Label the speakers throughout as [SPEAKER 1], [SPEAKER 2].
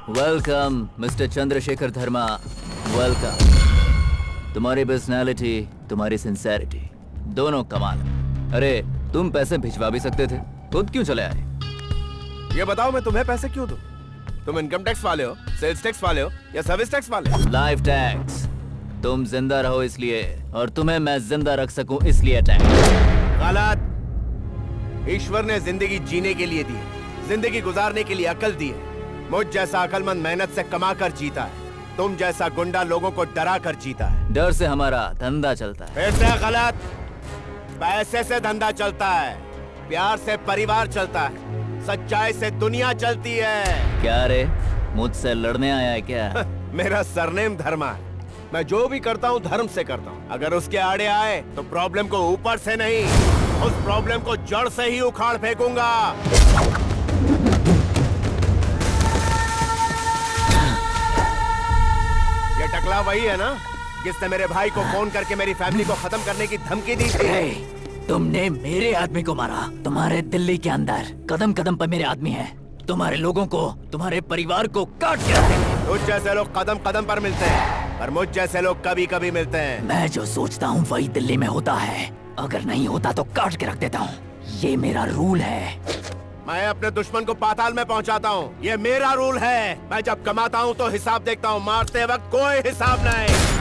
[SPEAKER 1] Welcome mister Chandrashekhar धर्मा, welcome. तुम्हारी personality, तुम्हारी sincerity दोनों कमाल है। अरे तुम पैसे भिजवा भी सकते थे, खुद क्यों चले आए?
[SPEAKER 2] ये बताओ मैं तुम्हें पैसे क्यों दूं? तुम इनकम टैक्स वाले हो, सेल्स टैक्स वाले हो या सर्विस टैक्स वाले हो?
[SPEAKER 1] Life tax. तुम जिंदा रहो इसलिए, और तुम्हें मैं जिंदा रख सकूं इसलिए टैक्स।
[SPEAKER 2] गलत। ईश्वर ने जिंदगी जीने के लिए दी है, जिंदगी गुजारने के लिए अकल दी है। मुझ जैसा अकलमंद मेहनत से कमा कर जीता है, तुम जैसा गुंडा लोगों को डरा कर जीता है।
[SPEAKER 1] डर से हमारा धंधा चलता है।
[SPEAKER 2] फिर से गलत। पैसे से धंधा चलता है, प्यार से परिवार चलता है, सच्चाई से दुनिया चलती है।
[SPEAKER 1] क्या रे, मुझसे लड़ने आया है क्या?
[SPEAKER 2] मेरा सरनेम धर्मा है। मैं जो भी करता हूँ धर्म से करता हूँ। अगर उसके आड़े आए तो प्रॉब्लम को ऊपर से नहीं, उस प्रॉब्लम को जड़ से ही उखाड़ फेंकूंगा। ये टकला वही है ना जिसने मेरे भाई को फोन करके मेरी फैमिली को खत्म करने की धमकी दी थी?
[SPEAKER 1] तुमने मेरे आदमी को मारा। तुम्हारे दिल्ली के अंदर कदम कदम पर मेरे आदमी हैं। तुम्हारे लोगों को, तुम्हारे परिवार को काट के रख देंगे।
[SPEAKER 2] तुझ जैसे लोग कदम कदम पर मिलते हैं, पर मुझ जैसे लोग कभी कभी मिलते हैं।
[SPEAKER 1] मैं जो सोचता हूँ वही दिल्ली में होता है। अगर नहीं होता तो काट के रख देता हूँ। ये मेरा रूल है।
[SPEAKER 2] मैं अपने दुश्मन को पाताल में पहुंचाता हूँ, ये मेरा रूल है। मैं जब कमाता हूँ तो हिसाब देखता हूँ, मारते वक्त कोई हिसाब नहीं।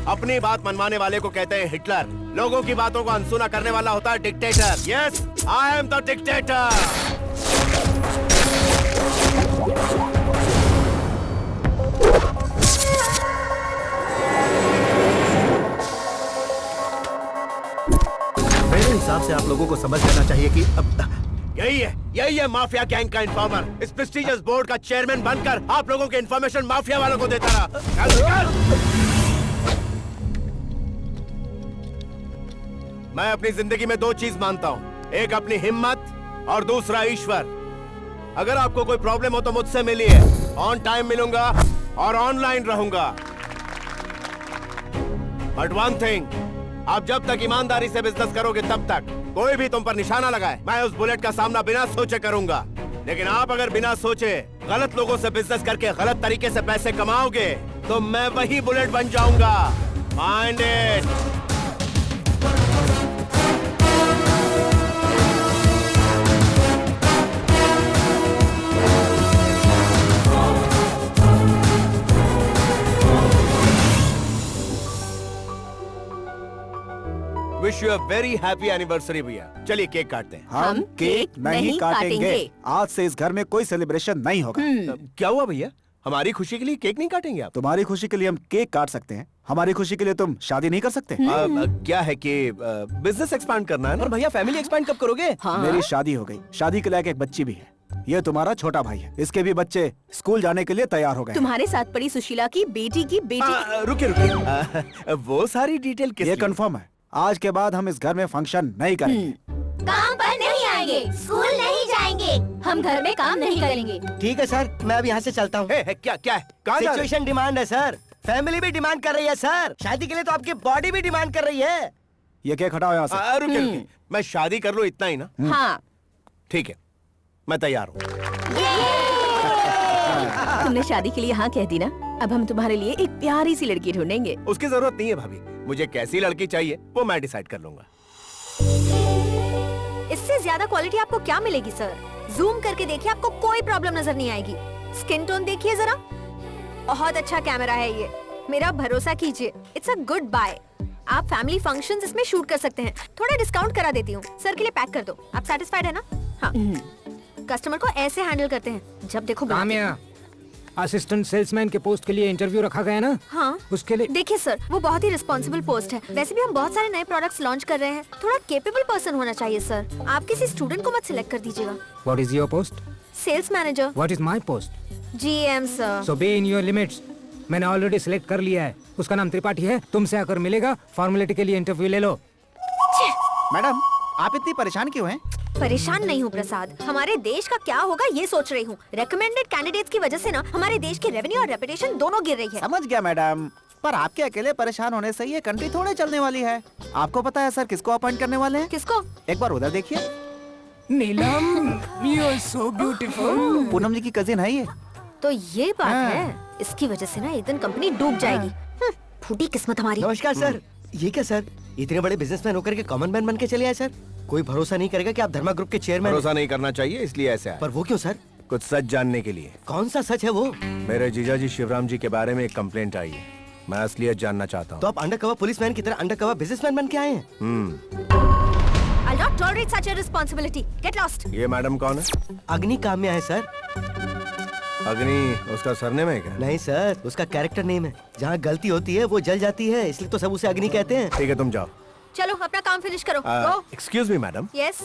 [SPEAKER 2] अपनी बात मनवाने वाले को कहते हैं हिटलर। लोगों की बातों को अनसुना करने वाला होता है dictator. Yes, I am the dictator.
[SPEAKER 3] मेरे हिसाब से आप लोगों को समझ लेना चाहिए कि
[SPEAKER 2] यही है माफिया गैंग का इन्फॉर्मर। इस प्रेस्टिजियस बोर्ड का चेयरमैन बनकर आप लोगों के इन्फॉर्मेशन माफिया वालों को देता रहा। मैं अपनी जिंदगी में दो चीज मानता हूँ, एक अपनी हिम्मत और दूसरा ईश्वर। अगर आपको कोई प्रॉब्लम हो तो मुझसे मिलिए, ऑन टाइम मिलूंगा और ऑनलाइन रहूंगा। बट वन थिंग, आप जब तक ईमानदारी से बिजनेस करोगे तब तक कोई भी तुम पर निशाना लगाए, मैं उस बुलेट का सामना बिना सोचे करूंगा। लेकिन आप अगर बिना सोचे गलत लोगों से बिजनेस करके गलत तरीके से पैसे कमाओगे तो मैं वही बुलेट बन जाऊंगा। Mind it. Wish you a very happy anniversary भैया। चलिए केक काटते हैं।
[SPEAKER 3] हम केक नहीं काटेंगे। आज से इस घर में कोई सेलिब्रेशन नहीं होगा।
[SPEAKER 2] क्या हुआ भैया? हमारी खुशी के लिए केक नहीं काटेंगे आप?
[SPEAKER 3] तुम्हारी खुशी के लिए हम केक काट सकते हैं, हमारी खुशी के लिए तुम शादी नहीं कर सकते?
[SPEAKER 2] क्या है कि बिजनेस एक्सपांड करना है ना।
[SPEAKER 4] और भैया फैमिली एक्सपांड कब करोगे?
[SPEAKER 5] हाँ?
[SPEAKER 3] मेरी शादी हो गई, शादी के लायक एक बच्ची भी है। ये तुम्हारा छोटा भाई है, इसके भी बच्चे स्कूल जाने के लिए तैयार हो गए।
[SPEAKER 5] तुम्हारे साथ पड़ी सुशीला की बेटी
[SPEAKER 2] रुकिए वो सारी डिटेल
[SPEAKER 3] ये कंफर्म है, आज के बाद हम इस घर में फंक्शन नहीं करेंगे।
[SPEAKER 6] काम पर नहीं आएंगे, स्कूल नहीं जाएंगे,
[SPEAKER 5] हम घर में काम नहीं करेंगे।
[SPEAKER 4] ठीक है सर, मैं अब यहाँ से चलता हूँ।
[SPEAKER 2] क्या है? कहाँ जा रहे?
[SPEAKER 4] सिचुएशन डिमांड है सर, फैमिली भी डिमांड कर रही है सर, शादी के लिए तो आपकी बॉडी भी डिमांड कर रही है।
[SPEAKER 3] ये केक हटाओ यहाँ से।
[SPEAKER 2] रुकिए, मैं शादी कर लूँ इतना ही ना?
[SPEAKER 5] हाँ
[SPEAKER 2] ठीक है, मैं तैयार हूँ।
[SPEAKER 5] तुमने शादी के लिए हाँ कह दी ना, अब हम तुम्हारे लिए एक प्यारी सी लड़की ढूंढेंगे।
[SPEAKER 2] उसकी जरूरत नहीं है भाभी, मुझे कैसी लड़की चाहिए वो मैं डिसाइड कर लूंगा।
[SPEAKER 7] इससे ज्यादा क्वालिटी आपको क्या मिलेगी सर? जूम करके देखिए, आपको कोई प्रॉब्लम नजर नहीं आएगी। स्किन टोन देखिए जरा, बहुत अच्छा कैमरा है ये, मेरा भरोसा कीजिए। It's a good buy. आप फैमिली फंक्शंस इसमें शूट कर सकते हैं। थोड़ा डिस्काउंट करा देती हूँ, सर के लिए पैक कर दो। आप सेटिस्फाइड है ना? हाँ। कस्टमर को ऐसे हैंडल करते हैं, जब देखो
[SPEAKER 8] काम्या, असिस्टेंट सेल्समैन के पोस्ट के लिए इंटरव्यू रखा गया ना?
[SPEAKER 7] हाँ।
[SPEAKER 8] उसके लिए
[SPEAKER 7] देखिए सर, वो बहुत ही रिस्पॉन्सिबल पोस्ट है। वैसे भी हम बहुत सारे नए प्रोडक्ट्स लॉन्च कर रहे हैं, थोड़ा केपेबल पर्सन होना चाहिए सर। आप किसी स्टूडेंट को मत सिलेक्ट कर दीजिएगा।
[SPEAKER 8] What is your post?
[SPEAKER 7] Sales manager.
[SPEAKER 8] What is my post?
[SPEAKER 7] GM sir.
[SPEAKER 8] So be in your limits. मैंने ऑलरेडी सिलेक्ट कर लिया है, उसका नाम त्रिपाठी है। तुमसे आकर मिलेगा, फॉर्मेलिटी के लिए इंटरव्यू ले लो।
[SPEAKER 3] मैडम, आप इतनी परेशान क्यों हैं?
[SPEAKER 7] परेशान नहीं हूँ प्रसाद, हमारे देश का क्या होगा ये सोच रही हूँ। रेकमेंडेड कैंडिडेट्स की वजह से ना हमारे देश की रेवेन्यू और रेपुटेशन दोनों गिर रही है।
[SPEAKER 3] समझ गया मैडम, पर आपके अकेले परेशान होने से ये कंट्री थोड़े चलने वाली है। आपको पता है सर किसको अपॉइंट करने वाले हैं?
[SPEAKER 7] किसको?
[SPEAKER 3] एक बार उधर देखिए।
[SPEAKER 8] Neelam, you are so beautiful.
[SPEAKER 3] Poonam ji की कजिन है ये।
[SPEAKER 7] तो ये बात है, इसकी वजह से ना एक दिन कंपनी डूब जाएगी। फूटी किस्मत हमारी।
[SPEAKER 4] नमस्कार सर। ये क्या सर, इतने बड़े बिजनेसमैन होकर के कॉमन मैन बन के चले आए सर? कोई भरोसा नहीं करेगा कि आप धर्मा ग्रुप के चेयरमैन?
[SPEAKER 2] भरोसा नहीं करना चाहिए इसलिए ऐसे आया।
[SPEAKER 4] पर वो क्यों सर?
[SPEAKER 2] कुछ सच जानने के लिए।
[SPEAKER 4] कौन सा सच है वो?
[SPEAKER 2] मेरे जीजाजी शिवराम जी के बारे में एक कंप्लेंट आई है, मैं असलियत जानना चाहता हूँ।
[SPEAKER 4] तो आप अंडरकवर पुलिसमैन की तरह अंडरकवर बिजनेसमैन बन के आए हैं?
[SPEAKER 7] I'll not tolerate such a responsibility. Get lost.
[SPEAKER 2] ये मैडम कौन है?
[SPEAKER 4] अग्नि काम्या है सर।
[SPEAKER 2] अग्नि उसका सरनेम है क्या?
[SPEAKER 4] नहीं सर, उसका कैरेक्टर नेम है। जहाँ गलती होती है वो जल जाती है, इसलिए तो सब उसे अग्नि कहते हैं।
[SPEAKER 2] ठीक है, तुम जाओ।
[SPEAKER 7] चलो अपना काम फिनिश करो। Go.
[SPEAKER 2] Excuse me madam,
[SPEAKER 7] Yes.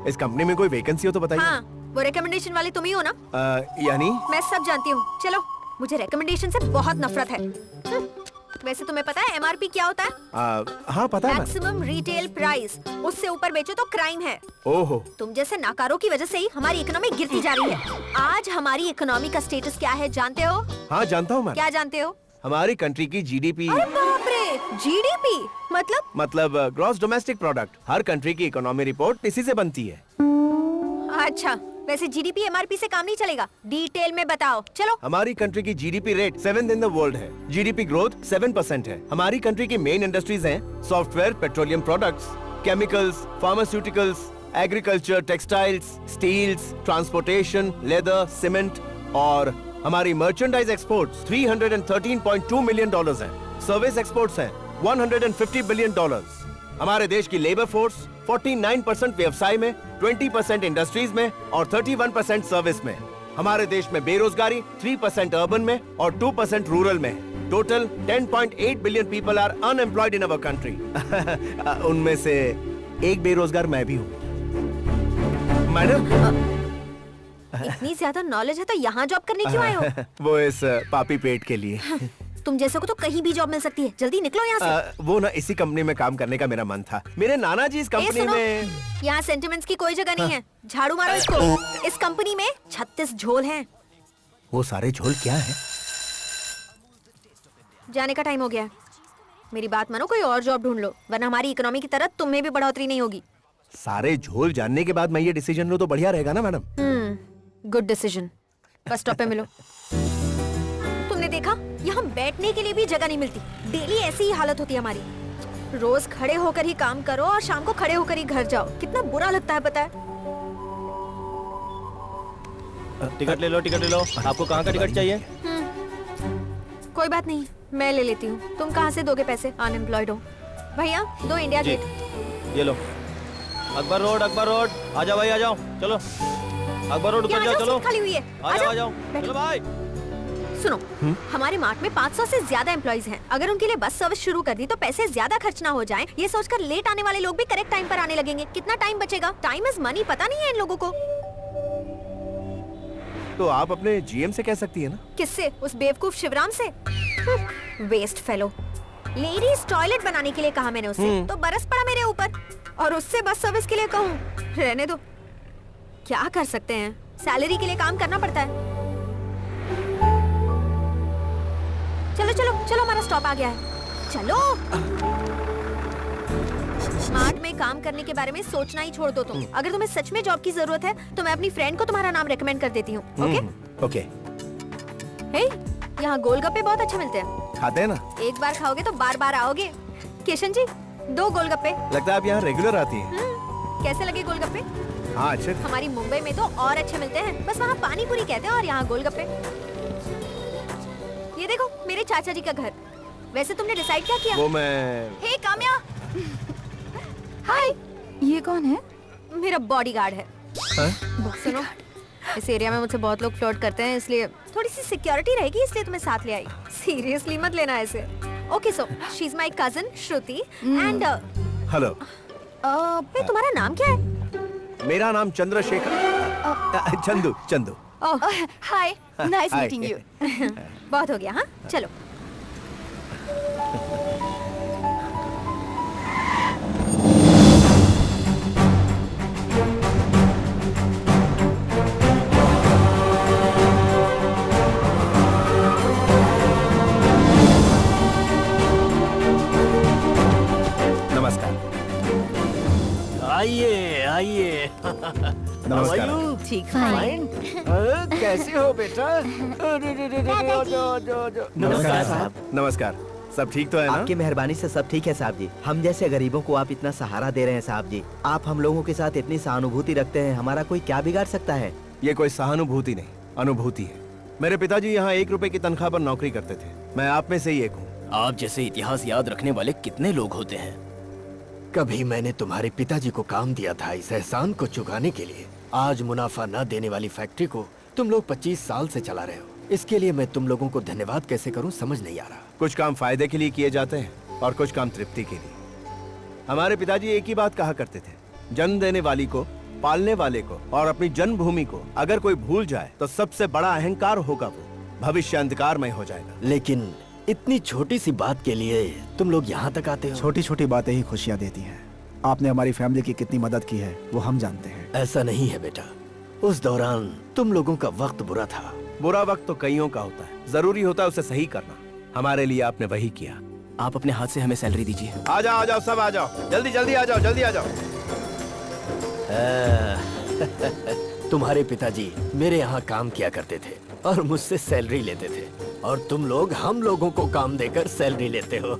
[SPEAKER 2] इस कंपनी में कोई वैकेंसी हो तो बताइए।
[SPEAKER 7] हाँ, वो रिकमेंडेशन वाले तुम ही हो ना?
[SPEAKER 2] यानी
[SPEAKER 7] मैं सब जानती हूँ। चलो, मुझे रिकमेंडेशन से बहुत नफरत है। वैसे तुम्हें पता है एमआरपी क्या होता है?
[SPEAKER 2] हाँ पता है।
[SPEAKER 7] Maximum retail price. उससे ऊपर बेचो तो क्राइम है।
[SPEAKER 2] ओहो,
[SPEAKER 7] तुम जैसे नाकारों की वजह से ही हमारी इकोनॉमी गिरती जा रही है। आज हमारी इकोनॉमी का स्टेटस क्या है जानते हो?
[SPEAKER 2] हाँ जानता हूँ मैं।
[SPEAKER 7] क्या जानते हो?
[SPEAKER 2] हमारी कंट्री की जीडीपी।
[SPEAKER 7] अरे बाप रे, जीडीपी
[SPEAKER 2] मतलब ग्रॉस डोमेस्टिक प्रोडक्ट। हर कंट्री की इकोनॉमी रिपोर्ट इसी से बनती है।
[SPEAKER 7] अच्छा, वैसे जीडीपी एमआरपी से काम नहीं चलेगा, डिटेल में बताओ। चलो।
[SPEAKER 2] हमारी कंट्री की GDP rate 7th in the world है। जीडीपी ग्रोथ 7% है। हमारी कंट्री की मेन इंडस्ट्रीज हैं software, petroleum products, chemicals, pharmaceuticals, agriculture, textiles, steels, transportation, leather, cement. और हमारी मर्चेंडाइज एक्सपोर्ट्स $313.2 मिलियन हैं। सर्विस एक्सपोर्ट्स हैं $150 बिलियन। हमारे देश की लेबर फोर्स 49% व्यवसाय में, 20% इंडस्ट्रीज में और 31% सर्विस में। हमारे देश में बेरोजगारी 3% अर्बन में और 2% रूरल में। Total 10.8 billion people are unemployed in our country. उनमें से एक बेरोजगार मैं भी हूँ। मैडम,
[SPEAKER 7] इतनी ज्यादा नॉलेज है तो यहाँ जॉब करने क्यों आए हो?
[SPEAKER 2] वो इस पापी पेट के लिए।
[SPEAKER 7] तुम जैसे को तो कहीं भी जॉब मिल सकती है, जल्दी निकलो यहाँ से।
[SPEAKER 2] वो ना इसी कंपनी में काम करने का मेरा मन था। मेरे नाना जी इस कंपनी में।
[SPEAKER 7] यहाँ सेंटिमेंट्स की कोई जगह नहीं है। झाड़ू मारो इसको। इस कंपनी में 36 झोल हैं।
[SPEAKER 2] वो सारे झोल क्या है?
[SPEAKER 7] जाने का टाइम हो गया है। मेरी बात मानो, कोई और जॉब ढूंढ लो, वरना हमारी इकोनॉमी की तरह तुम्हें भी बढ़ोतरी नहीं होगी।
[SPEAKER 2] सारे झोल जानने के बाद मैं ये डिसीजन लूं तो बढ़िया रहेगा ना madam?
[SPEAKER 7] Good decision. Bus stop पे मिलो। तुमने देखा, यहाँ बैठने के लिए भी जगह नहीं मिलती। डेली ऐसी ही हालत होती है हमारी। रोज खड़े होकर ही काम करो और शाम को खड़े होकर ही घर जाओ। कितना बुरा लगता है पता है?
[SPEAKER 9] टिकट ले लो, टिकट ले लो। आपको कहाँ का टिकट चाहिए?
[SPEAKER 7] कोई बात नहीं, मैं ले लेती हूँ। तुम कहाँ से दोगे पैसे? अनएम्प्लॉयड हो। भैया, दो इंडिया गेट।
[SPEAKER 9] ये लो। Akbar Road, Akbar Road. आ जाओ भाई, आ जाओ। चलो अकबर रोड उतर जाओ। चलो,
[SPEAKER 7] खाली हुई है।
[SPEAKER 9] आ जाओ, आ जाओ। चलो भाई।
[SPEAKER 7] सुनो, हमारे मार्ट में 500 से ज्यादा एम्प्लॉइज हैं। अगर उनके लिए बस सर्विस शुरू कर दी तो पैसे ज्यादा खर्च ना हो जाएं। ये सोचकर लेट आने वाले लोग भी करेक्ट टाइम पर आने लगेंगे। कितना टाइम बचेगा? टाइम इज मनी, पता नहीं है इन लोगों को।
[SPEAKER 2] तो आप अपने जीएम से कह सकती है ना।
[SPEAKER 7] किससे? उस बेवकूफ शिवराम से? Waste fellow. लेडीज टॉयलेट बनाने के लिए कहा मैंने उससे, तो बरस पड़ा मेरे ऊपर। और उससे बस सर्विस के लिए कहूँ, रहने दो। क्या कर सकते हैं, सैलरी के लिए काम करना पड़ता है। चलो चलो चलो, हमारा स्टॉप आ गया है। चलो। मार्ट में काम करने के बारे में सोचना ही छोड़ दो तुम। अगर तुम्हें सच में जॉब की जरूरत है तो मैं अपनी फ्रेंड को तुम्हारा नाम रेकमेंड कर देती हूँ। Okay
[SPEAKER 2] okay.
[SPEAKER 7] हे, यहाँ गोलगप्पे बहुत अच्छे मिलते हैं।
[SPEAKER 2] खाते हैं ना?
[SPEAKER 7] एक बार खाओगे तो बार बार आओगे। किशन जी 2 गोलगप्पे।
[SPEAKER 2] लगता है आप यहाँ रेगुलर आती हैं।
[SPEAKER 7] कैसे लगे गोलगप्पे?
[SPEAKER 2] हाँ अच्छे थे।
[SPEAKER 7] हमारी मुंबई में तो और अच्छे मिलते हैं, बस वहाँ पानी पूरी कहते हैं और यहाँ गोलगप्पे। ये देखो मेरे चाचा जी का घर। वैसे तुमने डिसाइड क्या किया?
[SPEAKER 2] वो मैं
[SPEAKER 7] हे काम्या। हाय,
[SPEAKER 5] ये कौन है?
[SPEAKER 7] मेरा बॉडीगार्ड है। सुनो, इस एरिया में मुझसे बहुत लोग फ्लर्ट करते हैं, इसलिए थोड़ी सी सिक्योरिटी रहेगी, इसलिए तुम्हें साथ ले आई। सीरियसली मत लेना ऐसे। Okay so she is my cousin Shruti and
[SPEAKER 2] hello.
[SPEAKER 7] तुम्हारा नाम क्या है?
[SPEAKER 2] मेरा नाम चंद्रशेखर। चंदू चंदू।
[SPEAKER 7] हाय, नाइस
[SPEAKER 2] Hi.
[SPEAKER 7] Meeting you. बहुत हो गया, हाँ चलो।
[SPEAKER 2] नमस्कार।
[SPEAKER 9] आइए आइए।
[SPEAKER 2] नमस्कार।
[SPEAKER 5] ठीक
[SPEAKER 9] कैसे हो बेटा?
[SPEAKER 4] नमस्कार साहब।
[SPEAKER 2] नमस्कार। सब ठीक तो है ना?
[SPEAKER 4] आपकी मेहरबानी से सब ठीक है साहब जी। हम जैसे गरीबों को आप इतना सहारा दे रहे हैं साहब जी। आप हम लोगों के साथ इतनी सहानुभूति रखते हैं, हमारा कोई क्या बिगाड़ सकता है?
[SPEAKER 2] ये कोई सहानुभूति नहीं, अनुभूति है। मेरे पिताजी यहाँ 1 रुपए की तनख्वाह पर नौकरी करते थे। मैं आप में से ही एक हूँ।
[SPEAKER 9] आप जैसे इतिहास याद रखने वाले कितने लोग होते हैं।
[SPEAKER 10] कभी मैंने तुम्हारे पिताजी को काम दिया था इस एहसान को चुकाने के लिए। आज मुनाफा न देने वाली फैक्ट्री को तुम लोग 25 साल से चला रहे हो। इसके लिए मैं तुम लोगों को धन्यवाद कैसे करूं समझ नहीं आ रहा।
[SPEAKER 2] कुछ काम फायदे के लिए किए जाते हैं और कुछ काम तृप्ति के लिए। हमारे पिताजी एक ही बात कहा करते थे, जन्म देने वाली को, पालने वाले को और अपनी जन्मभूमि को अगर कोई भूल जाए तो सबसे बड़ा अहंकार होगा वो भविष्य अंधकारमय हो जाएगा।
[SPEAKER 10] लेकिन इतनी छोटी सी बात के लिए तुम लोग यहाँ तक आते हो।
[SPEAKER 3] छोटी छोटी बातें ही खुशियाँ देती हैं। आपने हमारी फैमिली की कितनी मदद की है वो हम जानते हैं।
[SPEAKER 10] ऐसा नहीं है बेटा, उस दौरान तुम लोगों का वक्त बुरा था।
[SPEAKER 2] बुरा वक्त तो कईयों का होता है, जरूरी होता है उसे सही करना। हमारे लिए आपने वही किया।
[SPEAKER 9] आप अपने हाथ से हमें सैलरी दीजिए।
[SPEAKER 2] आ जाओ सब आ जाओ, जल्दी जल्दी आ जाओ, जल्दी आ जाओ।
[SPEAKER 10] तुम्हारे पिताजी मेरे यहाँ काम किया करते थे और मुझसे सैलरी लेते थे, और तुम लोग हम लोगों को काम देकर सैलरी लेते हो।